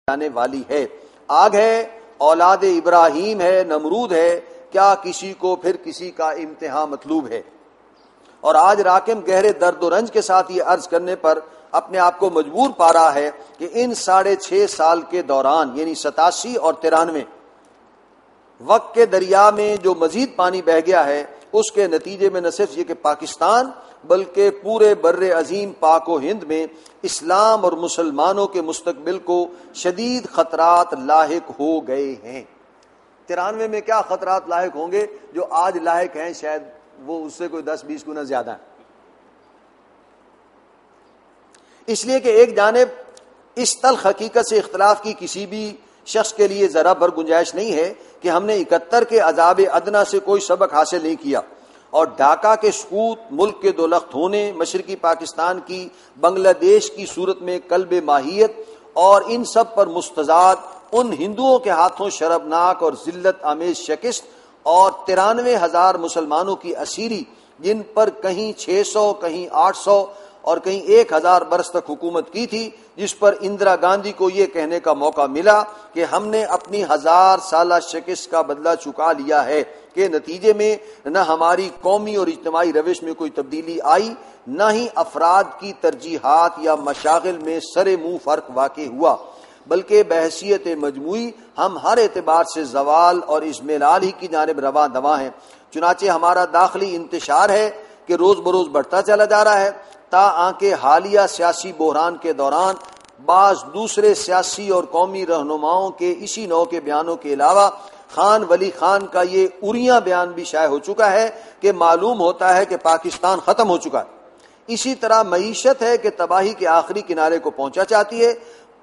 جانے والی ہے۔ آگ ہے، اولاد ابراہیم ہے، نمرود ہے، کیا کسی کو پھر کسی کا امتحان مطلوب ہے؟ اور آج راکم گہرے درد و رنج کے ساتھ یہ عرض کرنے پر اپنے آپ کو مجبور پا رہا ہے کہ ان 6.5 سال کے دوران، یعنی 87 اور 93، وقت کے دریا میں جو مزید پانی بہ گیا ہے، اس کے نتیجے میں نہ صرف یہ کہ پاکستان بلکہ پورے بر عظیم پاک و ہند میں اسلام اور مسلمانوں کے مستقبل کو شدید خطرات لاحق ہو گئے ہیں۔ 93 میں کیا خطرات لاحق ہوں گے جو آج لاحق ہیں، شاید وہ اس سے کوئی 10-20 گنا زیادہ ہیں۔ اس لیے کہ ایک جانب اس تلخ حقیقت سے اختلاف کی کسی بھی شخص کے لیے ذرا بھر گنجائش نہیں ہے کہ ہم نے 71 کے عذاب ادنا سے کوئی سبق حاصل نہیں کیا، اور ڈھاکہ کے سقوط، ملک کے دو لخت ہونے، مشرقی پاکستان کی بنگلہ دیش کی صورت میں قلب ماہیت، اور ان سب پر مستضاد ان ہندوؤں کے ہاتھوں شرمناک اور ذلت آمیز شکست، اور 93,000 مسلمانوں کی اسیری، جن پر کہیں 600 کہیں 800 اور کہیں 1,000 برس تک حکومت کی تھی، جس پر اندرا گاندھی کو یہ کہنے کا موقع ملا کہ ہم نے اپنی 1000 سالہ شکست کا بدلہ چکا لیا ہے، کہ نتیجے میں نہ ہماری قومی اور اجتماعی روش میں کوئی تبدیلی آئی، نہ ہی افراد کی ترجیحات یا مشاغل میں سر منہ فرق واقع ہوا، بلکہ بحیثیت مجموعی ہم ہر اعتبار سے زوال اور اضمحلال ہی کی جانب رواں دواں ہیں۔ چنانچہ ہمارا داخلی انتشار ہے کہ روز بروز بڑھتا چلا جا رہا ہے، تاکہ حالیہ سیاسی بحران کے دوران بعض دوسرے سیاسی اور قومی رہنماؤں کے اسی نوع کے بیانوں کے علاوہ خان ولی خان کا یہ اریاں بیان بھی شائع ہو چکا ہے کہ معلوم ہوتا ہے کہ پاکستان ختم ہو چکا ہے۔ اسی طرح معیشت ہے کہ تباہی کے آخری کنارے کو پہنچا چاہتی ہے۔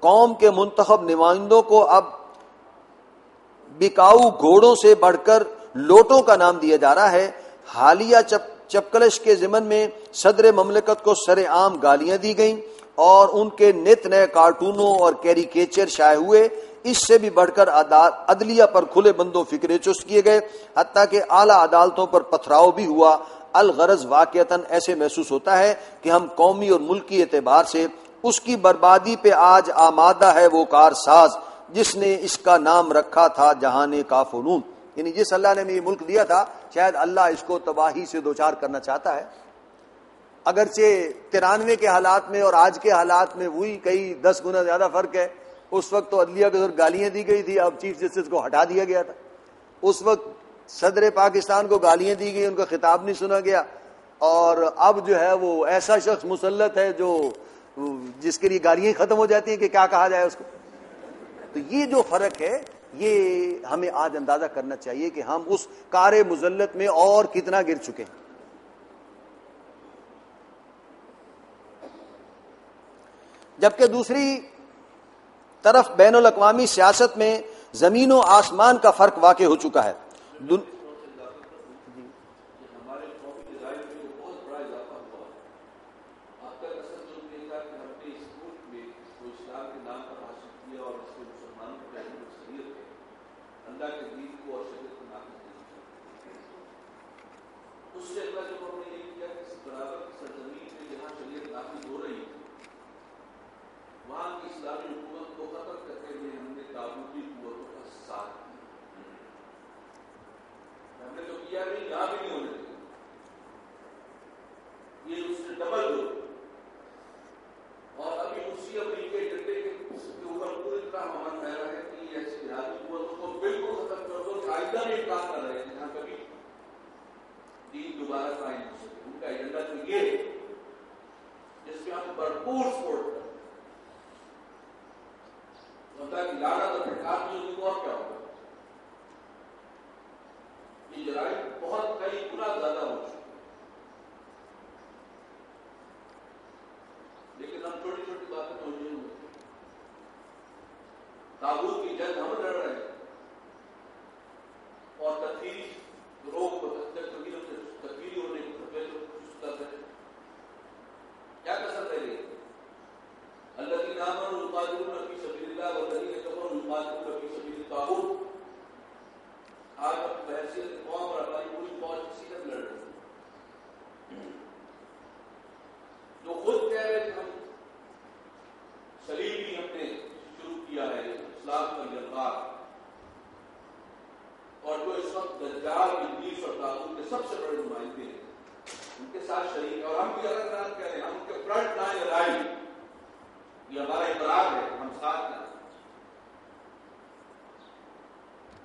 قوم کے منتخب نمائندوں کو اب بکاؤ گھوڑوں سے بڑھ کر لوٹوں کا نام دیا جا رہا ہے۔ حالیہ چپکلش کے ضمن میں صدر مملکت کو سر عام گالیاں دی گئیں اور ان کے نت نئے کارٹونوں اور کیریکیچر شائع ہوئے۔ اس سے بھی بڑھ کر عدلیہ پر کھلے بندوں فکرے چست کیے گئے، حتیٰ کہ اعلیٰ عدالتوں پر پتھراؤ بھی ہوا۔ الغرض واقعتاً ایسے محسوس ہوتا ہے کہ ہم قومی اور ملکی اعتبار سے اس کی بربادی پہ آج آمادہ ہے وہ کارساز جس نے اس کا نام رکھا تھا جہان کاف و نون، یعنی جس اللہ نے یہ ملک دیا تھا، شاید اللہ اس کو تباہی سے دوچار کرنا چاہتا ہے۔ اگرچہ 93 کے حالات میں اور آج کے حالات میں وہی کئی 10 گنا زیادہ فرق ہے۔ اس وقت تو عدلیہ کے ذریعے گالیاں دی گئی تھی، اب چیف جسٹس کو ہٹا دیا گیا تھا۔ اس وقت صدر پاکستان کو گالیاں دی گئی، ان کا خطاب نہیں سنا گیا، اور اب جو ہے وہ ایسا شخص مسلط ہے جو جس کے لیے گالیاں ختم ہو جاتی ہیں کہ کیا کہا جائے اس کو۔ تو یہ جو فرق ہے، یہ ہمیں آج اندازہ کرنا چاہیے کہ ہم اس کار مذلت میں اور کتنا گر چکے ہیں۔ جبکہ دوسری طرف بین الاقوامی سیاست میں زمین و آسمان کا فرق واقع ہو چکا ہے۔ سلیم ہی ہم نے شروع کیا ہے ساتھ، اور جو اس وقت دجال، ابلیس اور طاغوت کے سب سے بڑے نمائندے ہیں، ان کے ساتھ شریک ہے. اور ہم بھی الگ الگ کہہ رہے ہیں، ہم ان کے فرنٹ لائن لڑائی، یہ ہمارا اقرار ہے، ہم ساتھ ہیں.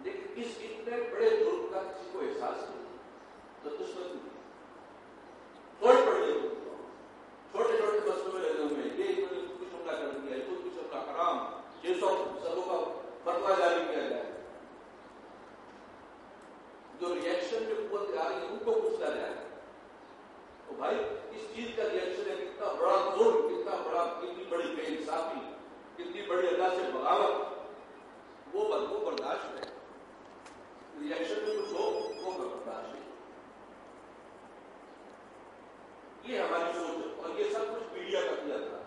لیکن اس اتنے بڑے جرم کا کسی کو احساس نہیں، تو دشمن تھوڑی بڑی چھوٹے چھوٹے مسئلوں میں لگے ہوئے ہیں. یہ کچھ حملہ کر دیا ہے، کچھ حملہ حرام، 600 سبوں کا فتویٰ جاری کیا جائے. جو ریئیکشن جو قوت آ رہی ہے ان کو پوچھا جائے تو بھائی اس چیز کا ریئیکشن ہے، کتنا بڑا ظلم، کتنا بڑا، کتنی بڑی بے انصافی، کتنی بڑی اللہ سے بغاوت، وہ برداشت ہے. ریئیکشن میں کچھ ہو وہ برداشت ہے. یہ ہماری سوچ ہے، اور یہ سب کچھ میڈیا کا کیا تھا.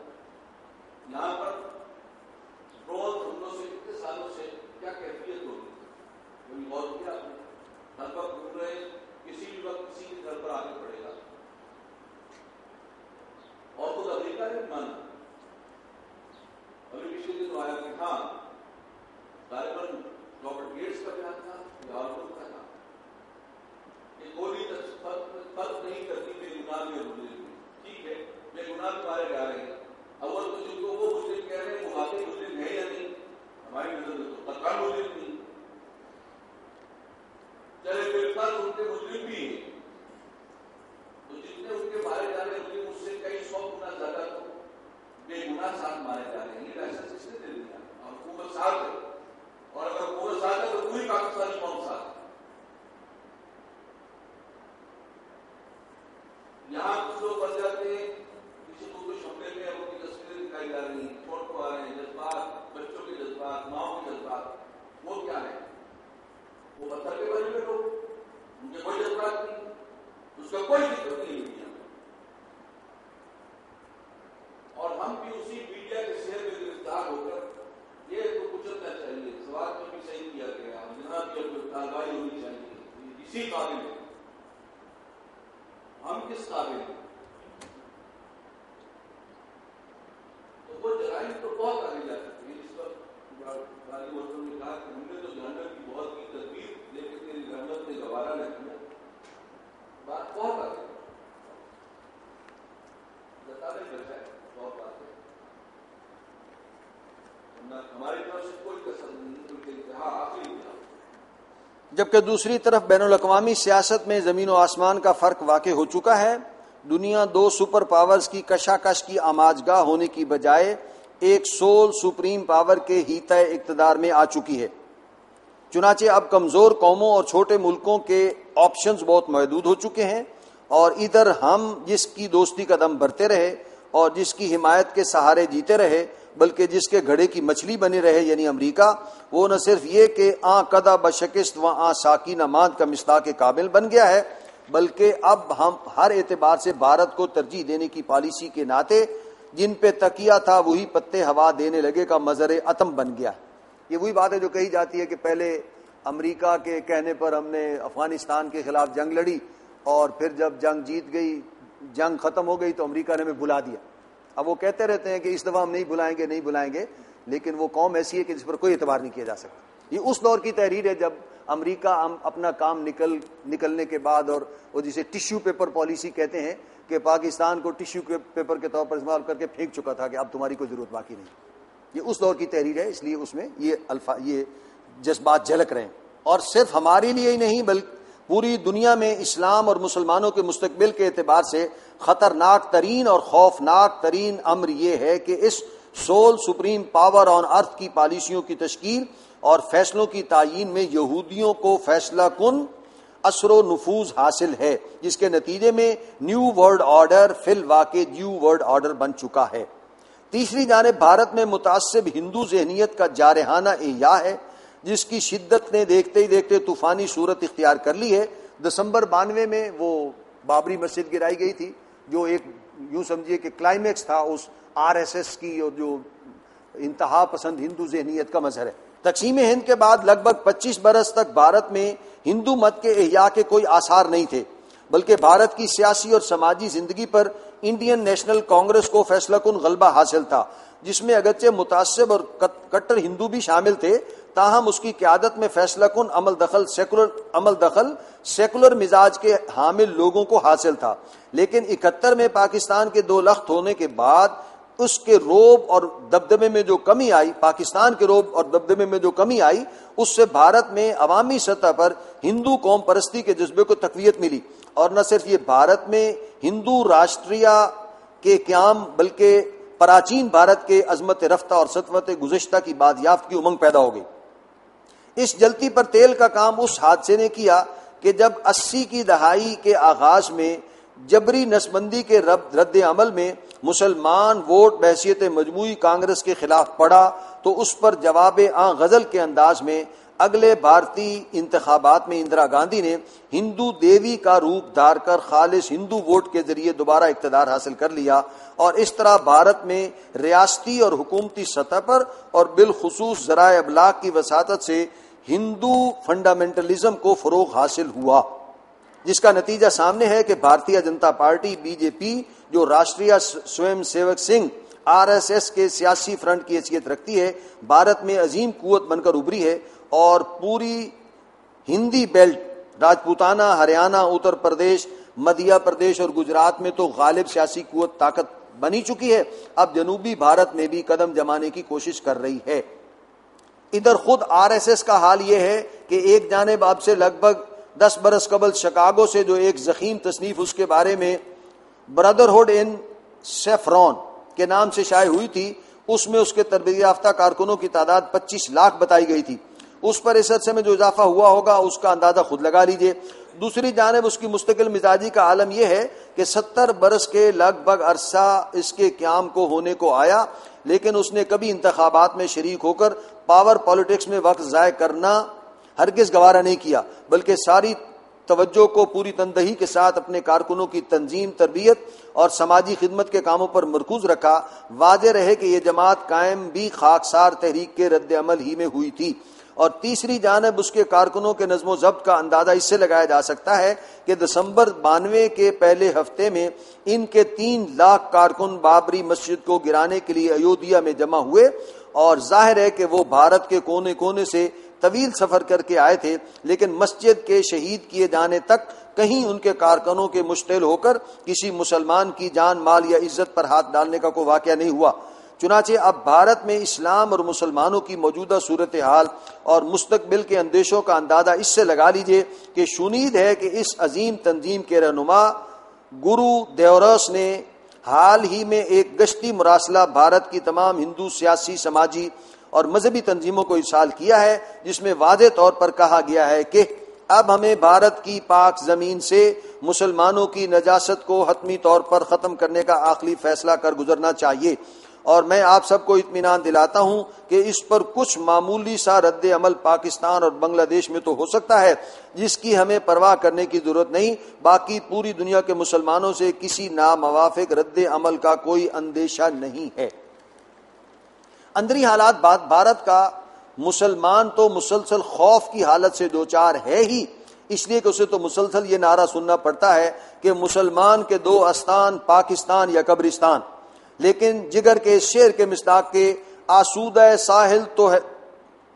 یہاں پر ڈرون حملوں سے کتنے سالوں سے کیا کیفیت ہوگی، کبھی غور کیا آپ نے؟ ہر وقت گھوم رہے، کسی بھی وقت کسی کے گھر پر آگے پڑے گا. اور خود امریکہ نے مانا. ابھی پچھلے دن آیا کہ ہاں غالباً رابرٹ گیٹس کا بیان تھا یا اور کا تھا کہ گولی فرق نہیں کرتی بے گناہ میں مجرم. ٹھیک ہے، بے گناہ مارے جا رہے ہیں. اول تو جن کو وہ مجرم کہہ رہے ہیں وہ واقعی مجرم ہے یا نہیں؟ ہماری نظر میں تو قطعاً مجرم نہیں. چلے بالفرض ان کے مجرم بھی ہیں، تو جتنے ان کے مارے جا رہے ہیں اس سے کئی 100 گنا زیادہ تو بے گناہ ساتھ مارے جا رہے ہیں. یہ لائسنس کس نے دے دیا؟ اور حکومت ساتھ ہے، اور اگر حکومت ساتھ ہے تو پوری پاکستانی قوم ساتھ ہے. یہاں کچھ لوگ بن جاتے ہیں، کسی کو کچھ حملے میں ان کی تصویریں دکھائی جا رہی ہیں، چھوٹ کو آ رہے ہیں، جذبات، بچوں کے جذبات، ماؤں کے جذبات، وہ کیا ہے؟ وہ پتھر کے بنے ہوئے لوگ، ان کے کوئی جذبات نہیں، اس کا کوئی ذکر نہیں ہے. اور ہم بھی اسی میڈیا کے شہر میں گرفتار ہو کر یہ تو کچلنا چاہیے. سوال میں بھی صحیح کیا گیا، یہاں بھی کارروائی ہونی چاہیے. اسی قابل ہے، ہم کس قابل ہیں؟ تو وہ جرائم تو بہت آگے جا سکتے ہیں. اس وقت بھاری محترم نے کہا کہ ہم نے تو جہنم کی بہت کی تدبیر، لیکن تیری رحمت نے گوارا نہ کیا. بات بہت آگے بتانے بچا ہے، بہت بات ہے. ہماری طرف سے کوئی کسر نہیں، کیونکہ انتہا آخری انتہا. جبکہ دوسری طرف بین الاقوامی سیاست میں زمین و آسمان کا فرق واقع ہو چکا ہے. دنیا 2 سپر پاورز کی کشاکش کی آماجگاہ ہونے کی بجائے ایک سول سپریم پاور کے ہیتہ اقتدار میں آ چکی ہے. چنانچہ اب کمزور قوموں اور چھوٹے ملکوں کے آپشنز بہت محدود ہو چکے ہیں، اور ادھر ہم جس کی دوستی کا دم بھرتے رہے اور جس کی حمایت کے سہارے جیتے رہے، بلکہ جس کے گھڑے کی مچھلی بنے رہے یعنی امریکہ، وہ نہ صرف یہ کہ آں قدا بشکست و آں ساکی نہ ماند کا مصداق کے قابل بن گیا ہے، بلکہ اب ہم ہر اعتبار سے بھارت کو ترجیح دینے کی پالیسی کے ناطے جن پہ تکیہ تھا وہی پتے ہوا دینے لگے کا مظہر عتم بن گیا. یہ وہی بات ہے جو کہی جاتی ہے کہ پہلے امریکہ کے کہنے پر ہم نے افغانستان کے خلاف جنگ لڑی، اور پھر جب جنگ جیت گئی، جنگ ختم ہو گئی تو امریکہ نے ہمیں بلا دیا. اب وہ کہتے رہتے ہیں کہ اس دفعہ ہم نہیں بلائیں گے، لیکن وہ قوم ایسی ہے کہ جس پر کوئی اعتبار نہیں کیا جا سکتا. یہ اس دور کی تحریر ہے جب امریکہ اپنا کام نکلنے کے بعد، اور وہ جسے ٹیشو پیپر پالیسی کہتے ہیں، کہ پاکستان کو ٹیشو پیپر کے طور پر استعمال کر کے پھینک چکا تھا کہ اب تمہاری کوئی ضرورت باقی نہیں. یہ اس دور کی تحریر ہے، اس لیے اس میں یہ جذبات جھلک رہے ہیں. اور صرف ہمارے لیے ہی نہیں بلکہ پوری دنیا میں اسلام اور مسلمانوں کے مستقبل کے اعتبار سے خطرناک ترین اور خوفناک ترین امر یہ ہے کہ اس سول سپریم پاور آن ارتھ کی پالیسیوں کی تشکیل اور فیصلوں کی تعیین میں یہودیوں کو فیصلہ کن اثر و نفوذ حاصل ہے، جس کے نتیجے میں نیو ورلڈ آرڈر فی الواقع نیو ورلڈ آرڈر بن چکا ہے. تیسری جانب بھارت میں متعصب ہندو ذہنیت کا جارحانہ احیاء ہے، جس کی شدت نے دیکھتے ہی دیکھتے طوفانی صورت اختیار کر لی ہے. دسمبر 92 میں وہ بابری مسجد گرائی گئی تھی، جو ایک یوں سمجھیے کہ کلائمیکس تھا اس RSS کی اور جو انتہا پسند ہندو ذہنیت کا مظہر ہے. تقسیم ہند کے بعد لگ بھگ 25 برس تک بھارت میں ہندو مت کے احیاء کے کوئی آثار نہیں تھے، بلکہ بھارت کی سیاسی اور سماجی زندگی پر انڈین نیشنل کانگریس کو فیصلہ کن غلبہ حاصل تھا، جس میں اگرچہ متعصب اور کٹر ہندو بھی شامل تھے، تاہم اس کی قیادت میں فیصلہ کن عمل دخل سیکولر مزاج کے حامل لوگوں کو حاصل تھا۔ لیکن 71 میں پاکستان کے 2 لخت ہونے کے بعد اس کے روب اور دبدبے میں جو کمی آئی، پاکستان کے روب اور دبدبے میں جو کمی آئی، اس سے بھارت میں عوامی سطح پر ہندو قوم پرستی کے جذبے کو تقویت ملی۔ اور نہ صرف یہ بھارت میں ہندو راشٹریہ کے قیام، بلکہ پراچین بھارت کے عظمت رفتہ اور سطوت گزشتہ کی بازیافت کی امنگ پیدا ہو گئی۔ اس جلتی پر تیل کا کام اس حادثے نے کیا کہ جب 80 کی دہائی کے آغاز میں جبری نسبندی کے رد عمل میں مسلمان ووٹ بحیثیت مجموعی کانگریس کے خلاف پڑا، تو اس پر جواب غزل کے انداز میں اگلے بھارتی انتخابات میں اندرا گاندھی نے ہندو دیوی کا روپ دھار کر خالص ہندو ووٹ کے ذریعے دوبارہ اقتدار حاصل کر لیا، اور اس طرح بھارت میں ریاستی اور حکومتی سطح پر اور بالخصوص ذرائع ابلاغ کی وساطت سے ہندو فنڈامنٹلزم کو فروغ حاصل ہوا، جس کا نتیجہ سامنے ہے کہ بھارتیہ جنتا پارٹی BJP جو راشٹریہ سوئم سیوک سنگھ RSS کے سیاسی فرنٹ کی حیثیت رکھتی ہے، بھارت میں عظیم قوت بن کر ابھری ہے، اور پوری ہندی بیلٹ راجپوتانہ، ہریانہ، اتر پردیش، مدھیہ پردیش اور گجرات میں تو غالب سیاسی قوت طاقت بنی چکی ہے، اب جنوبی بھارت میں بھی قدم جمانے کی کوشش کر رہی ہے۔ ادھر خود RSS کا حال یہ ہے کہ ایک جانب اب سے لگ بھگ 10 برس قبل شکاگو سے جو ایک ضخیم تصنیف اس کے بارے میں برادرہڈ ان سیفرون کے نام سے شائع ہوئی تھی، اس میں اس کے تربیت یافتہ کارکنوں کی تعداد 25 لاکھ بتائی گئی تھی۔ اس پر اس عرصے میں جو اضافہ ہوا ہوگا اس کا اندازہ خود لگا لیجئے۔ دوسری جانب اس کی مستقل مزاجی کا عالم یہ ہے کہ 70 برس کے لگ بھگ عرصہ اس کے قیام کو ہونے کو آیا، لیکن اس نے کبھی انتخابات میں شریک ہو کر پاور پالیٹکس میں وقت ضائع کرنا ہرگز گوارا نہیں کیا، بلکہ ساری توجہ کو پوری تندہی کے ساتھ اپنے کارکنوں کی تنظیم، تربیت اور سماجی خدمت کے کاموں پر مرکوز رکھا۔ واضح رہے کہ یہ جماعت قائم بھی خاکسار تحریک کے رد عمل ہی میں ہوئی تھی، اور تیسری جانب اس کے کارکنوں کے نظم و ضبط کا اندازہ اس سے لگایا جا سکتا ہے کہ دسمبر 92 کے پہلے ہفتے میں ان کے 3 لاکھ کارکن بابری مسجد کو گرانے کے لیے ایودھیا میں جمع ہوئے، اور ظاہر ہے کہ وہ بھارت کے کونے کونے سے طویل سفر کر کے آئے تھے، لیکن مسجد کے شہید کیے جانے تک کہیں ان کے کارکنوں کے مشتعل ہو کر کسی مسلمان کی جان، مال یا عزت پر ہاتھ ڈالنے کا کوئی واقعہ نہیں ہوا۔ چنانچہ اب بھارت میں اسلام اور مسلمانوں کی موجودہ صورتحال اور مستقبل کے اندیشوں کا اندازہ اس سے لگا لیجئے کہ شنید ہے کہ اس عظیم تنظیم کے رہنما گرو دیوراس نے حال ہی میں ایک گشتی مراسلہ بھارت کی تمام ہندو سیاسی، سماجی اور مذہبی تنظیموں کو ارسال کیا ہے، جس میں واضح طور پر کہا گیا ہے کہ اب ہمیں بھارت کی پاک زمین سے مسلمانوں کی نجاست کو حتمی طور پر ختم کرنے کا آخری فیصلہ کر گزرنا چاہیے، اور میں آپ سب کو اطمینان دلاتا ہوں کہ اس پر کچھ معمولی سا رد عمل پاکستان اور بنگلہ دیش میں تو ہو سکتا ہے، جس کی ہمیں پرواہ کرنے کی ضرورت نہیں، باقی پوری دنیا کے مسلمانوں سے کسی ناموافق رد عمل کا کوئی اندیشہ نہیں ہے۔ اندری حالات بھارت کا مسلمان تو مسلسل خوف کی حالت سے دوچار ہے ہی، اس لیے کہ اسے تو مسلسل یہ نعرہ سننا پڑتا ہے کہ مسلمان کے 2 استان، پاکستان یا قبرستان، لیکن جگر کے شعر کے مصداق کے آسودہ ساحل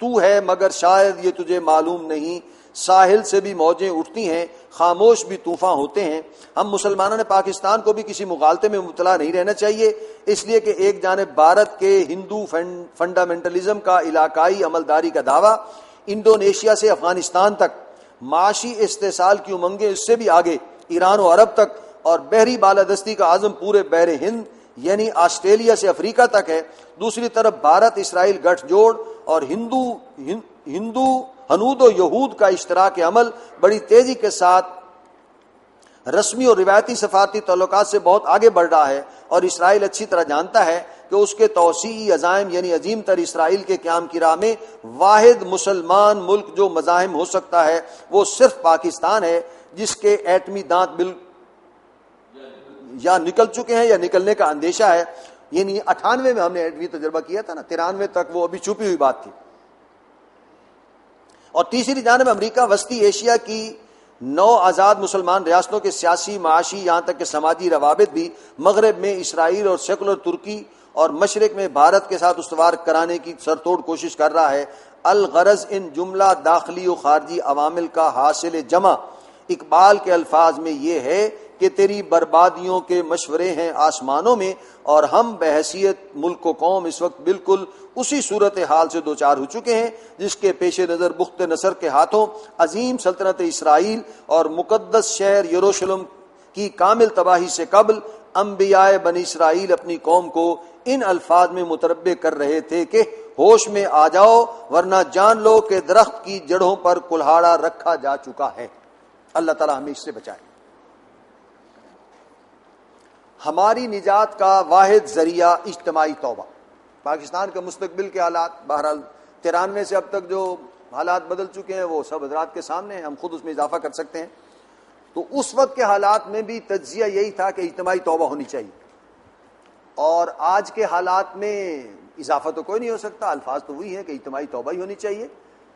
تو ہے مگر شاید یہ تجھے معلوم نہیں، ساحل سے بھی موجیں اٹھتی ہیں، خاموش بھی طوفان ہوتے ہیں۔ ہم مسلمانوں نے پاکستان کو بھی کسی مغالطے میں مبتلا نہیں رہنا چاہیے، اس لیے کہ ایک جانب بھارت کے ہندو فنڈامنٹلزم کا علاقائی عملداری کا دعویٰ، انڈونیشیا سے افغانستان تک معاشی استحصال کی امنگیں اس سے بھی آگے ایران و عرب تک، اور بحری بالادستی کا عزم پورے بحر ہند یعنی آسٹریلیا سے افریقہ تک ہے۔ دوسری طرف بھارت اسرائیل گٹھ جوڑ اور ہندو ہنود و یہود کا اشتراک عمل بڑی تیزی کے ساتھ رسمی اور روایتی سفارتی تعلقات سے بہت آگے بڑھ رہا ہے، اور اسرائیل اچھی طرح جانتا ہے کہ اس کے توسیعی عزائم یعنی عظیم تر اسرائیل کے قیام کی راہ میں واحد مسلمان ملک جو مزاحم ہو سکتا ہے وہ صرف پاکستان ہے، جس کے ایٹمی دانت یا نکل چکے ہیں یا نکلنے کا اندیشہ ہے۔ یعنی 98 میں ہم نے ایٹمی تجربہ کیا تھا نا، 93 تک وہ ابھی چھپی ہوئی بات تھی۔ اور تیسری جانب امریکہ وسطی ایشیا کی 9 آزاد مسلمان ریاستوں کے سیاسی، معاشی، یہاں تک کہ سماجی روابط بھی مغرب میں اسرائیل اور سیکولر ترکی اور مشرق میں بھارت کے ساتھ استوار کرانے کی سرتوڑ کوشش کر رہا ہے۔ الغرض ان جملہ داخلی و خارجی عوامل کا حاصل جمع اقبال کے الفاظ میں یہ ہے کہ تیری بربادیوں کے مشورے ہیں آسمانوں میں، اور ہم بحیثیت ملک و قوم اس وقت بالکل اسی صورتحال سے دوچار ہو چکے ہیں جس کے پیش نظر بخت نصر کے ہاتھوں عظیم سلطنت اسرائیل اور مقدس شہر یروشلم کی کامل تباہی سے قبل انبیاء بنی اسرائیل اپنی قوم کو ان الفاظ میں متربع کر رہے تھے کہ ہوش میں آ جاؤ ورنہ جان لو کہ درخت کی جڑوں پر کلہاڑا رکھا جا چکا ہے۔ اللہ تعالیٰ ہمیں اس سے بچائے۔ ہماری نجات کا واحد ذریعہ اجتماعی توبہ۔ پاکستان کے مستقبل کے حالات بہرحال 93 سے اب تک جو حالات بدل چکے ہیں وہ سب حضرات کے سامنے ہیں، ہم خود اس میں اضافہ کر سکتے ہیں۔ تو اس وقت کے حالات میں بھی تجزیہ یہی تھا کہ اجتماعی توبہ ہونی چاہیے، اور آج کے حالات میں اضافہ تو کوئی نہیں ہو سکتا، الفاظ تو وہی ہیں کہ اجتماعی توبہ ہی ہونی چاہیے۔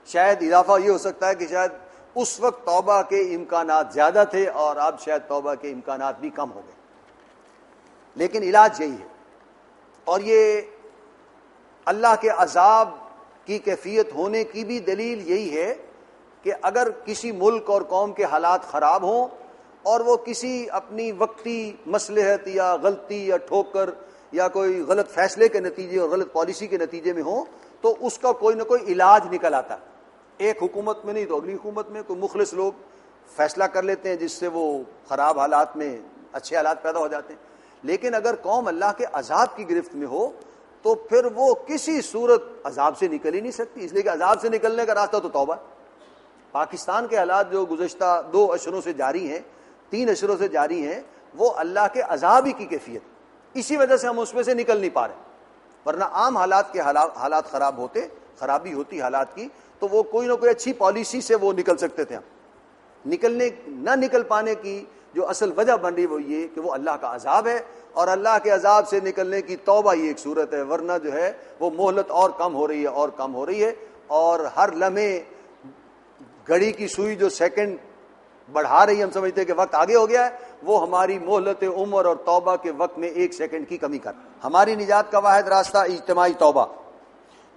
شاید اضافہ یہ ہو سکتا ہے کہ شاید اس وقت توبہ کے امکانات زیادہ تھے اور اب شاید توبہ کے امکانات بھی کم ہو گئے، لیکن علاج یہی ہے۔ اور یہ اللہ کے عذاب کی کیفیت ہونے کی بھی دلیل یہی ہے کہ اگر کسی ملک اور قوم کے حالات خراب ہوں اور وہ کسی اپنی وقتی مصلحت یا غلطی یا ٹھوکر یا کوئی غلط فیصلے کے نتیجے اور غلط پالیسی کے نتیجے میں ہوں تو اس کا کوئی نہ کوئی علاج نکل آتا ہے۔ ایک حکومت میں نہیں تو اگلی حکومت میں کوئی مخلص لوگ فیصلہ کر لیتے ہیں جس سے وہ خراب حالات میں اچھے حالات پیدا ہو جاتے ہیں، لیکن اگر قوم اللہ کے عذاب کی گرفت میں ہو تو پھر وہ کسی صورت عذاب سے نکل ہی نہیں سکتی، اس لیے کہ عذاب سے نکلنے کا راستہ تو توبہ۔ پاکستان کے حالات جو گزشتہ 2 اشروں سے جاری ہیں، 3 اشروں سے جاری ہیں، وہ اللہ کے عذاب ہی کی کیفیت، اسی وجہ سے ہم اس میں سے نکل نہیں پا رہے، ورنہ عام حالات کے حالات خراب ہوتے، خرابی ہوتی حالات کی تو وہ کوئی نہ کوئی اچھی پالیسی سے وہ نکل سکتے تھے۔ ہم نہ نکل پانے کی جو اصل وجہ بن رہی وہ یہ کہ وہ اللہ کا عذاب ہے، اور اللہ کے عذاب سے نکلنے کی توبہ ہی ایک صورت ہے، ورنہ جو ہے وہ مہلت اور کم ہو رہی ہے اور کم ہو رہی ہے، اور ہر لمحے گھڑی کی سوئی جو سیکنڈ بڑھا رہی ہے، ہم سمجھتے ہیں کہ وقت آگے ہو گیا ہے، وہ ہماری مہلت عمر اور توبہ کے وقت میں 1 سیکنڈ کی کمی کر۔ ہماری نجات کا واحد راستہ اجتماعی توبہ۔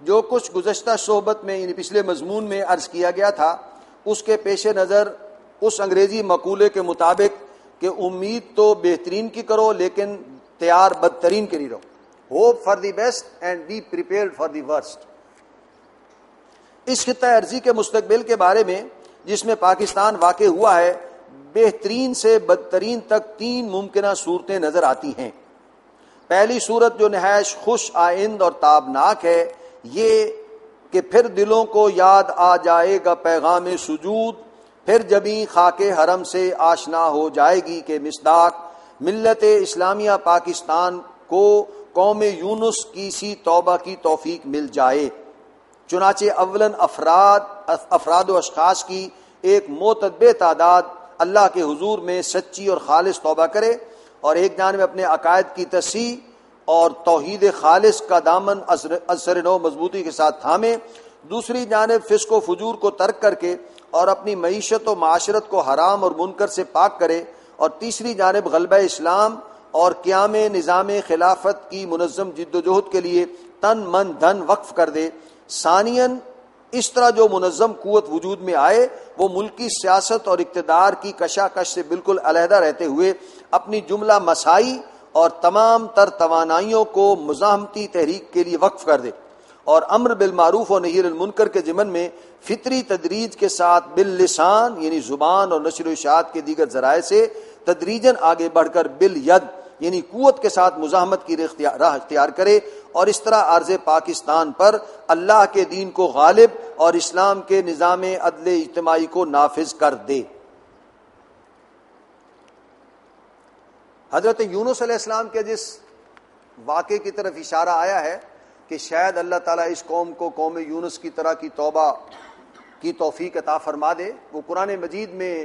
جو کچھ گزشتہ صحبت میں یعنی پچھلے مضمون میں عرض کیا گیا تھا اس کے پیش نظر اس انگریزی مقولے کے مطابق کہ امید تو بہترین کی کرو لیکن تیار بدترین کے لیے رہو، hope for the best and be prepared for the worst. اس خطہ ارضی کے مستقبل کے بارے میں جس میں پاکستان واقع ہوا ہے، بہترین سے بدترین تک 3 ممکنہ صورتیں نظر آتی ہیں۔ پہلی صورت جو نہایت خوش آئند اور تابناک ہے یہ کہ پھر دلوں کو یاد آ جائے گا پیغام سجود، پھر جبیں خاک حرم سے آشنا ہو جائے گی کہ مصداق ملت اسلامیہ پاکستان کو قوم یونس کی سی توبہ کی توفیق مل جائے۔ چنانچہ اولاً افراد و اشخاص کی ایک معتدل تعداد اللہ کے حضور میں سچی اور خالص توبہ کرے، اور ایک جانب اپنے عقائد کی تصحیح اور توحید خالص کا دامن اثر نو مضبوطی کے ساتھ تھامے، دوسری جانب فسق و فجور کو ترک کر کے اور اپنی معیشت و معاشرت کو حرام اور منکر سے پاک کرے، اور تیسری جانب غلبہ اسلام اور قیام نظام خلافت کی منظم جد و جہد کے لیے تن من دھن وقف کر دے۔ ثانیاً اس طرح جو منظم قوت وجود میں آئے وہ ملکی سیاست اور اقتدار کی کشاکش سے بالکل علیحدہ رہتے ہوئے اپنی جملہ مسائی اور تمام تر توانائیوں کو مزاحمتی تحریک کے لیے وقف کر دے، اور امر بالمعروف و نہی عن المنکر کے ضمن میں فطری تدریج کے ساتھ باللسان یعنی زبان اور نشر و اشاعت کے دیگر ذرائع سے تدریجاً آگے بڑھ کر بالید یعنی قوت کے ساتھ مزاحمت کی راہ اختیار کرے، اور اس طرح عرض پاکستان پر اللہ کے دین کو غالب اور اسلام کے نظام عدل اجتماعی کو نافذ کر دے۔ حضرت یونس علیہ السلام کے جس واقعے کی طرف اشارہ آیا ہے کہ شاید اللہ تعالیٰ اس قوم کو قوم یونس کی طرح کی توبہ کی توفیق عطا فرما دے، وہ قرآن مجید میں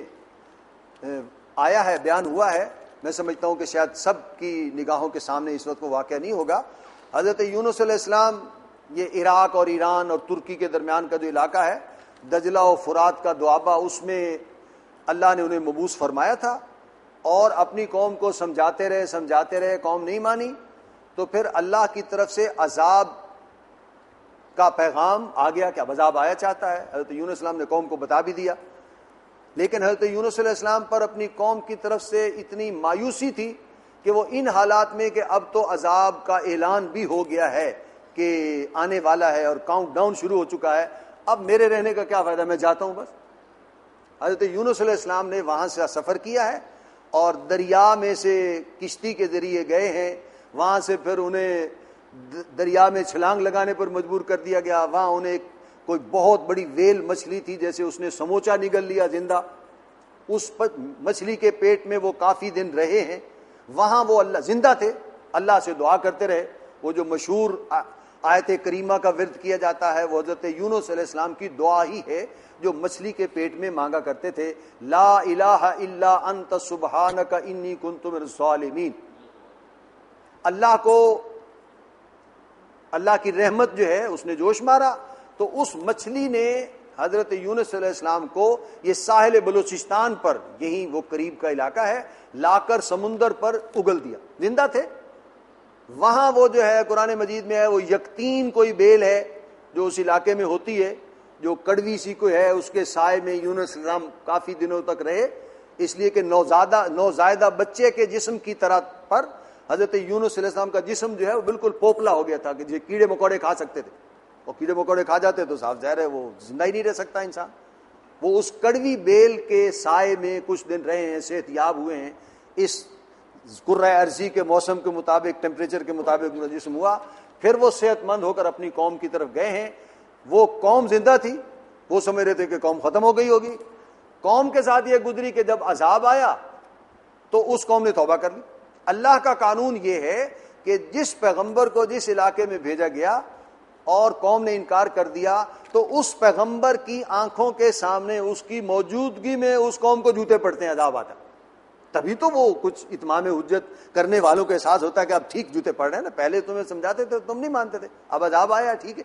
آیا ہے، بیان ہوا ہے۔ میں سمجھتا ہوں کہ شاید سب کی نگاہوں کے سامنے اس وقت وہ واقعہ نہیں ہوگا۔ حضرت یونس علیہ السلام یہ عراق اور ایران اور ترکی کے درمیان کا جو علاقہ ہے، دجلہ و فرات کا دوآبہ، اس میں اللہ نے انہیں مبعوث فرمایا تھا، اور اپنی قوم کو سمجھاتے رہے، قوم نہیں مانی، تو پھر اللہ کی طرف سے عذاب کا پیغام آ گیا کہ اب عذاب آیا چاہتا ہے. حضرت یونس علیہ السلام نے قوم کو بتا بھی دیا, لیکن حضرت یونس علیہ السلام پر اپنی قوم کی طرف سے اتنی مایوسی تھی کہ وہ ان حالات میں کہ اب تو عذاب کا اعلان بھی ہو گیا ہے کہ آنے والا ہے اور کاؤنٹ ڈاؤن شروع ہو چکا ہے, اب میرے رہنے کا کیا فائدہ, میں جاتا ہوں بس. حضرت یونس علیہ السلام نے وہاں سے سفر کیا ہے اور دریا میں سے کشتی کے ذریعے گئے ہیں. وہاں سے پھر انہیں دریا میں چھلانگ لگانے پر مجبور کر دیا گیا. وہاں انہیں کوئی بہت بڑی ویل مچھلی تھی, جیسے اس نے سموچا نگل لیا زندہ, اس مچھلی کے پیٹ میں وہ کافی دن رہے ہیں. وہاں وہ اللہ زندہ تھے, اللہ سے دعا کرتے رہے. وہ جو مشہور آیت کریمہ کا ورد کیا جاتا ہے وہ حضرت یونس علیہ السلام کی دعا ہی ہے جو مچھلی کے پیٹ میں مانگا کرتے تھے, لا الہ الا انت سبحانک انی کنت من الظالمین. اللہ کو, اللہ کی رحمت جو ہے اس نے جوش مارا, تو اس مچھلی نے حضرت یونس علیہ السلام کو یہ ساحل بلوچستان پر, یہی وہ قریب کا علاقہ ہے, لا کر سمندر پر اگل دیا. زندہ تھے. وہاں وہ جو ہے قرآن مجید میں ہے وہ یقتین کوئی بیل ہے جو اس علاقے میں ہوتی ہے, جو کڑوی سی کوئی ہے, اس کے سائے میں یونس علیہ السلام کافی دنوں تک رہے, اس لیے کہ نوزائیدہ بچے کے جسم کی طرح پر حضرت یونس علیہ السلام کا جسم جو ہے وہ بالکل پوپلا ہو گیا تھا کہ کیڑے مکوڑے کھا سکتے تھے, اور کیڑے مکوڑے کھا جاتے تو صاف ظاہر ہے وہ زندہ ہی نہیں رہ سکتا انسان. وہ اس کڑوی بیل کے سائے میں کچھ دن رہے ہیں, صحت یاب ہوئے ہیں. اس قرۂ ارضی کے موسم کے مطابق, ٹیمپریچر کے مطابق جسم ہوا, پھر وہ صحت مند ہو کر اپنی قوم کی طرف گئے ہیں. وہ قوم زندہ تھی, وہ سمجھ رہے تھے کہ قوم ختم ہو گئی ہوگی. قوم کے ساتھ یہ گزری کہ جب عذاب آیا تو اس قوم نے توبہ کر لی. اللہ کا قانون یہ ہے کہ جس پیغمبر کو جس علاقے میں بھیجا گیا اور قوم نے انکار کر دیا, تو اس پیغمبر کی آنکھوں کے سامنے, اس کی موجودگی میں اس قوم کو جوتے پڑتے ہیں, عذاب آتا. تبھی تو وہ کچھ اتمام حجت کرنے والوں کو احساس ہوتا ہے کہ اب ٹھیک جوتے پڑ رہے ہیں نا, پہلے تمہیں سمجھاتے تھے تم نہیں مانتے تھے, اب عذاب آیا, ٹھیک ہے.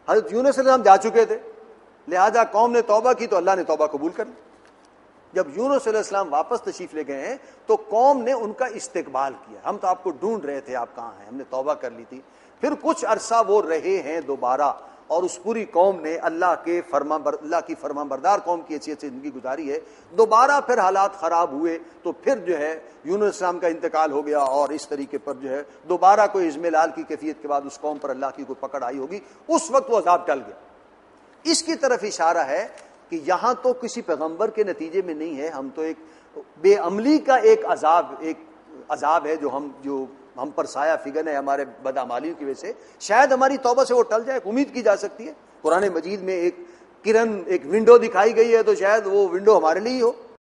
حضرت یونس علیہ السلام جا چکے تھے, لہذا قوم نے توبہ کی تو اللہ نے توبہ قبول کر لی. جب یونس علیہ السلام واپس تشریف لے گئے ہیں تو قوم نے ان کا استقبال کیا, ہم تو آپ کو ڈھونڈ رہے تھے, آپ کہاں ہیں, ہم نے توبہ کر لی تھی. پھر کچھ عرصہ وہ رہے ہیں دوبارہ, اور اس پوری قوم نے اللہ کی فرمان بردار قوم کی حیثیت سے زندگی گزاری ہے. دوبارہ پھر حالات خراب ہوئے تو پھر جو ہے یونس علیہ السلام کا انتقال ہو گیا, اور اس طریقے پر جو ہے دوبارہ کوئی اضمحلال کی کیفیت کے بعد اس قوم پر اللہ کی کوئی پکڑ آئی ہوگی, اس وقت وہ عذاب ٹل گیا. اس کی طرف اشارہ ہے کہ یہاں تو کسی پیغمبر کے نتیجے میں نہیں ہے, ہم تو ایک بے عملی کا ایک عذاب ہے جو ہم پر سایہ فگن ہے ہمارے بدعمالیوں کی وجہ سے. شاید ہماری توبہ سے وہ ٹل جائے, امید کی جا سکتی ہے. قرآن مجید میں ایک کرن, ایک ونڈو دکھائی گئی ہے, تو شاید وہ ونڈو ہمارے لیے ہی ہو.